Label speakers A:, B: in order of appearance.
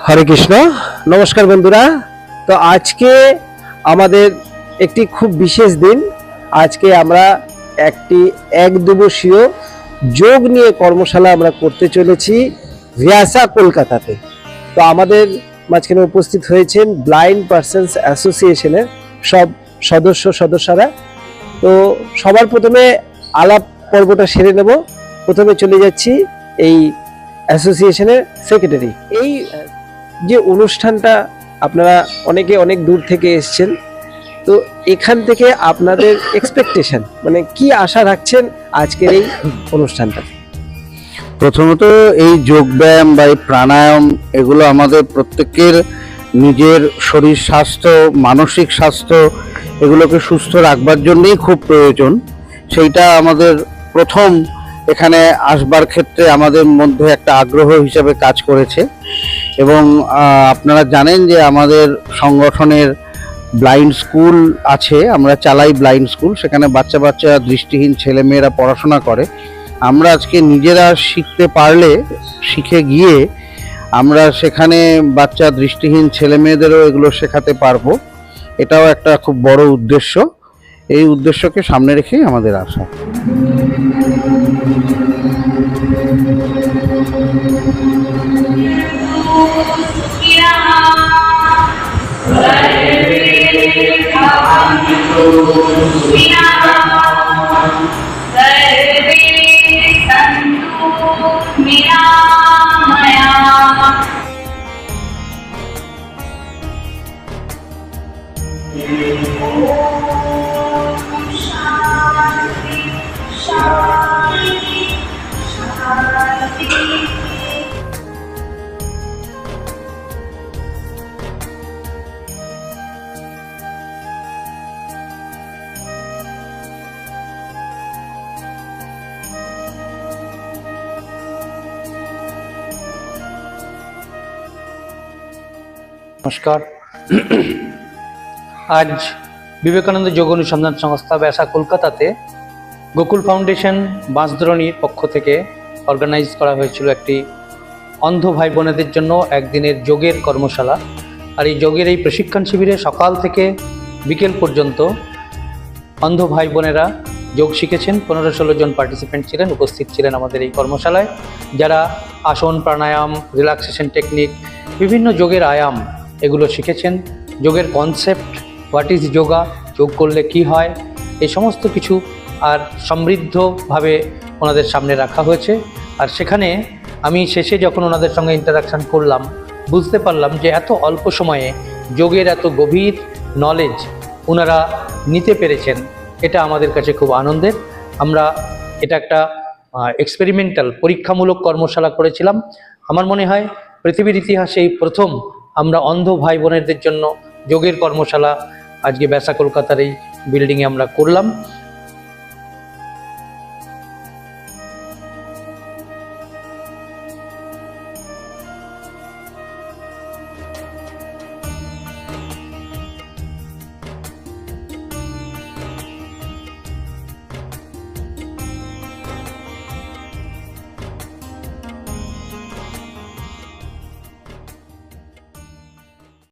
A: হরে কৃষ্ণ। নমস্কার বন্ধুরা। তো আজকে আমাদের একটি খুব বিশেষ দিন। আজকে আমরা একটি এক দিবসীয় যোগ নিয়ে কর্মশালা আমরা করতে চলেছি ভিয়াসা কলকাতাতে। তো আমাদের মাঝখানে উপস্থিত হয়েছেন ব্লাইন্ড পার্সনস অ্যাসোসিয়েশনের সব সদস্যরা। তো সবার প্রথমে আলাপ পর্বটা সেরে নেব। প্রথমে চলে যাচ্ছি এই অ্যাসোসিয়েশনের সেক্রেটারি। এই যে অনুষ্ঠানটা আপনারা অনেকে অনেক দূর থেকে এসছেন, তো এখান থেকে আপনাদের এক্সপেকটেশন মানে কি আশা রাখছেন আজকের এই অনুষ্ঠানটা?
B: প্রথমত এই যোগব্যায়াম বা এই প্রাণায়াম এগুলো আমাদের প্রত্যেকের নিজের শরীর স্বাস্থ্য, মানসিক স্বাস্থ্য এগুলোকে সুস্থ রাখবার জন্যই খুব প্রয়োজন। সেইটা আমাদের প্রথম এখানে আসবার ক্ষেত্রে আমাদের মধ্যে একটা আগ্রহ হিসাবে কাজ করেছে। এবং আপনারা জানেন যে আমাদের সংগঠনের ব্লাইন্ড স্কুল আছে, আমরা চালাই ব্লাইন্ড স্কুল। সেখানে বাচ্চা দৃষ্টিহীন ছেলেমেয়েরা পড়াশোনা করে। আমরা আজকে নিজেরা শিখতে পারলে, শিখে গিয়ে আমরা সেখানে বাচ্চা দৃষ্টিহীন ছেলেমেয়েদেরও এগুলো শেখাতে পারবো। এটাও একটা খুব বড় উদ্দেশ্য। এই উদ্দেশ্যকে সামনে রেখেই আমাদের আশা।
C: নমস্কার। আজ বিবেকানন্দ যোগ অনুসন্ধান সংস্থা ব্যাসা কলকাতাতে গোকুল ফাউন্ডেশন বাঁশদ্রোণীর পক্ষ থেকে অর্গানাইজ করা হয়েছিল একটি অন্ধ ভাই বোনেদের জন্য একদিনের যোগের কর্মশালা। আর এই যোগের এই প্রশিক্ষণ শিবিরে সকাল থেকে বিকেল পর্যন্ত অন্ধ ভাই বোনেরা যোগ শিখেছেন। 15-16 জন পার্টিসিপেন্ট ছিলেন, উপস্থিত ছিলেন আমাদের এই কর্মশালায়, যারা আসন, প্রাণায়াম, রিল্যাক্সেশন টেকনিক, বিভিন্ন যোগের আয়াম এগুলো শিখেছেন। যোগের কনসেপ্ট, হোয়াট ইজ যোগা, যোগ করলে কি হয়, এই সমস্ত কিছু আর সমৃদ্ধভাবে ওনাদের সামনে রাখা হয়েছে। আর সেখানে আমি শেষে যখন ওনাদের সঙ্গে ইন্টারাকশান করলাম, বুঝতে পারলাম যে এত অল্প সময়ে যোগের এত গভীর নলেজ ওনারা নিতে পেরেছেন। এটা আমাদের কাছে খুব আনন্দের। আমরা এটা একটা এক্সপেরিমেন্টাল, পরীক্ষামূলক কর্মশালা করেছিলাম। আমার মনে হয় পৃথিবীর ইতিহাসে এই প্রথম আমরা অন্ধ ভাই বোনেদের জন্য যোগের কর্মশালা আজকে ব্যাসা কলকাতার এই বিল্ডিংয়ে আমরা করলাম।